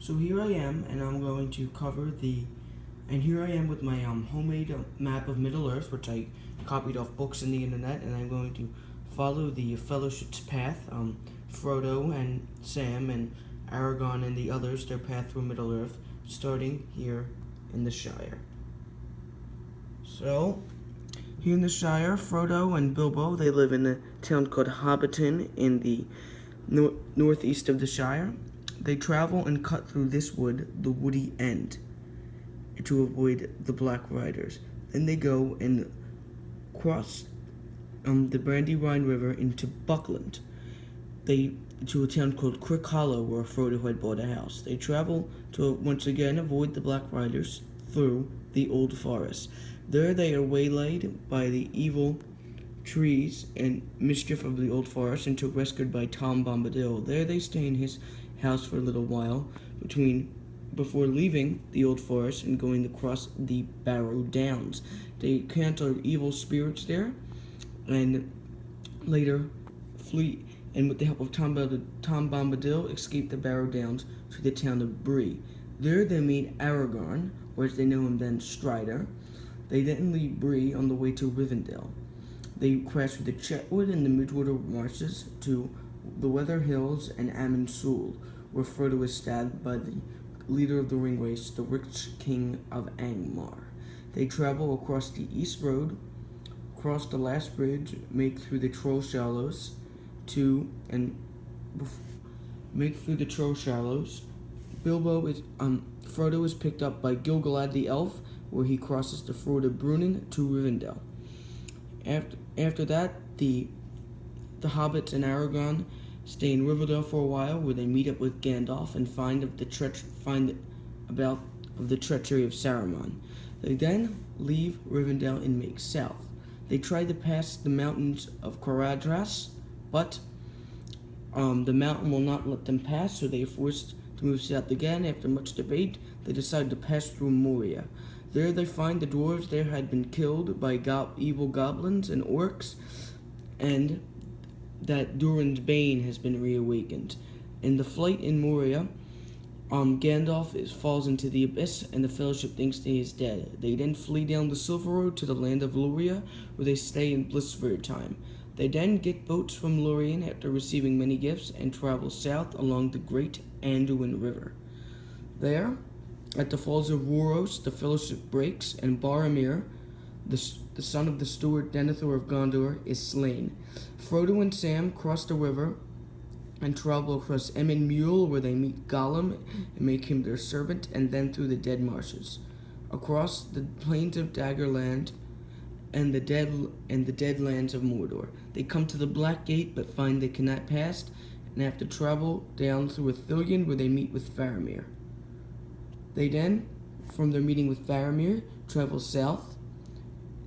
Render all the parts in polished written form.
So here I am, and I'm going to cover and here I am with my homemade map of Middle Earth, which I copied off books on the internet, and I'm going to follow the Fellowship's path, Frodo and Sam and Aragorn and the others, their path through Middle Earth, starting here in the Shire. So, here in the Shire, Frodo and Bilbo, they live in a town called Hobbiton in the northeast of the Shire. They travel and cut through this wood, the Woody End, to avoid the Black Riders. Then they go and cross the Brandywine River into Buckland. To a town called Crick Hollow, where Frodo had bought a house. They travel to once again avoid the Black Riders through the Old Forest. There they are waylaid by the evil trees and mischief of the Old Forest until rescued by Tom Bombadil. There they stay in his house for a little while before leaving the Old Forest and going across the Barrow Downs. They encounter evil spirits there and later flee, and with the help of Tom Bombadil, escape the Barrow Downs to the town of Bree. There they meet Aragorn, or as they know him then, Strider. They then leave Bree on the way to Rivendell. They crash through the Chetwood and the Midwater Marshes to the Weather Hills and Amon Sul, where Frodo is stabbed by the leader of the Ringwraiths, the rich king of Angmar. They travel across the East Road, cross the last bridge, make through the Troll Shallows, Frodo is picked up by Gil-galad the elf, where he crosses the Ford of Brunnen to Rivendell. After that, the hobbits and Aragorn stay in Rivendell for a while, where they meet up with Gandalf and find about the treachery of Saruman. They then leave Rivendell and make south. They try to pass the mountains of Caradhras, but the mountain will not let them pass, so they are forced to move south again. After much debate, they decide to pass through Moria. There they find the dwarves there had been killed by evil goblins and orcs, and that Durin's Bane has been reawakened. In the flight in Moria, Gandalf falls into the abyss, and the Fellowship thinks he is dead. They then flee down the Silver Road to the land of Luria, where they stay in bliss for a time. They then get boats from Lorien after receiving many gifts and travel south along the great Anduin River. There, at the Falls of Rhoros, the Fellowship breaks, and Boromir, the son of the steward Denethor of Gondor, is slain. Frodo and Sam cross the river and travel across Emyn Muil, where they meet Gollum and make him their servant, and then through the Dead Marshes, across the plains of Dagorland and the dead lands of Mordor. They come to the Black Gate, but find they cannot pass, and have to travel down through Ithilien, where they meet with Faramir. They then, from their meeting with Faramir, travel south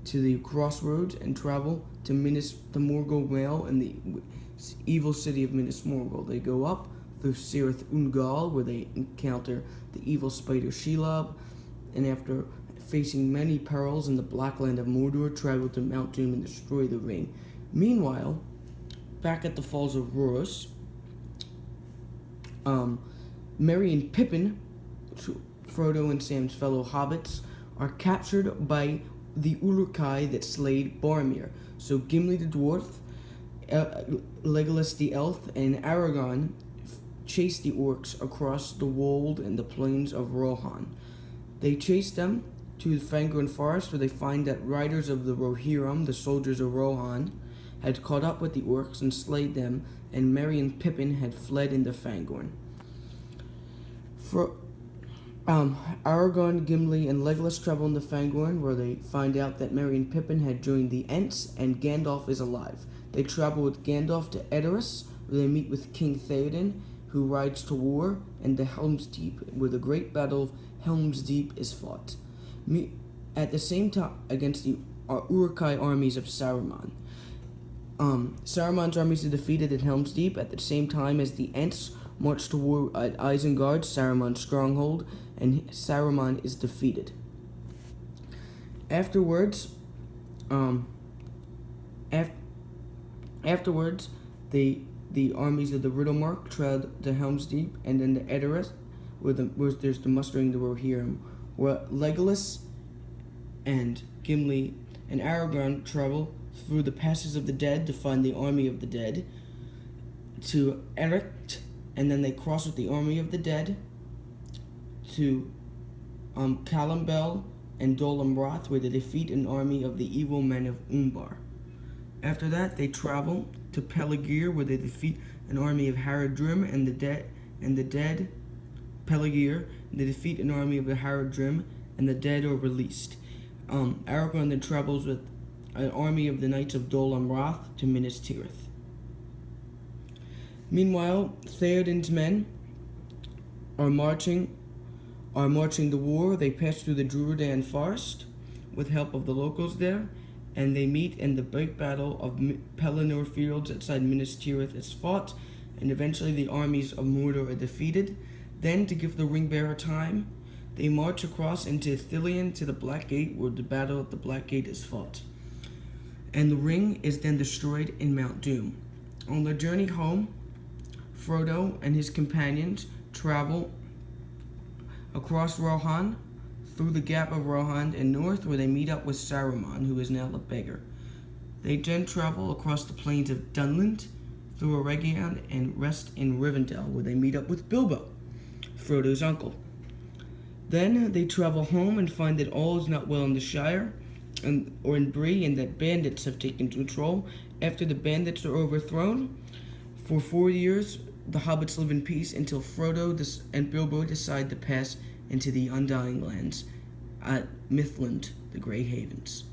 to the crossroads and travel to the Morgul Vale and the evil city of Minas Morgul. They go up through Cirith Ungol, where they encounter the evil spider Shelob, and after facing many perils in the Black Land of Mordor, travel to Mount Doom and destroy the ring. Meanwhile, back at the Falls of Rhoros, Merry and Pippin, Frodo and Sam's fellow hobbits, are captured by the Uruk-hai that slayed Boromir. So Gimli the dwarf, Legolas the elf, and Aragorn chase the orcs across the wold and the plains of Rohan. They chase them to the Fangorn Forest, where they find that riders of the Rohirrim, the soldiers of Rohan, had caught up with the orcs and slayed them, and Merry and Pippin had fled into Fangorn. Aragorn, Gimli, and Legolas travel into Fangorn, where they find out that Merry and Pippin had joined the Ents, and Gandalf is alive. They travel with Gandalf to Edoras, where they meet with King Theoden, who rides to war, and to Helm's Deep, where the great battle of Helm's Deep is fought. At the same time, against the Uruk-hai armies of Saruman. Saruman's armies are defeated at Helm's Deep at the same time as the Ents march to war at Isengard, Saruman's stronghold, and Saruman is defeated. Afterwards, the armies of the Riddlemark tread to Helm's Deep, and then the Edoras, where there's the mustering the Rohirrim, where Legolas and Gimli and Aragorn travel through the passes of the dead to find the army of the dead, to Ericht, and then they cross with the army of the dead to Callum and Dol Amroth, where they defeat an army of the evil men of Umbar. After that, they travel to Peligir, where they defeat an army of Haradrim and the dead Peligir. They defeat an army of the Haradrim, and the dead are released. Aragorn then travels with an army of the Knights of Dol Amroth to Minas Tirith. Meanwhile, Theoden's men are marching the war. They pass through the Druidan forest with help of the locals there, and they meet in the big battle of Pelennor Fields outside Minas Tirith is fought, and eventually the armies of Mordor are defeated. Then, to give the Ringbearer time, they march across into Ithilien to the Black Gate, where the battle of the Black Gate is fought. And the ring is then destroyed in Mount Doom. On their journey home, Frodo and his companions travel across Rohan, through the Gap of Rohan and north, where they meet up with Saruman, who is now a beggar. They then travel across the plains of Dunland, through Eregion, and rest in Rivendell, where they meet up with Bilbo, Frodo's uncle. Then they travel home and find that all is not well in the Shire, or in Bree, and that bandits have taken control. After the bandits are overthrown, for 4 years, the hobbits live in peace until Frodo and Bilbo decide to pass into the Undying Lands at Mithland, the Grey Havens.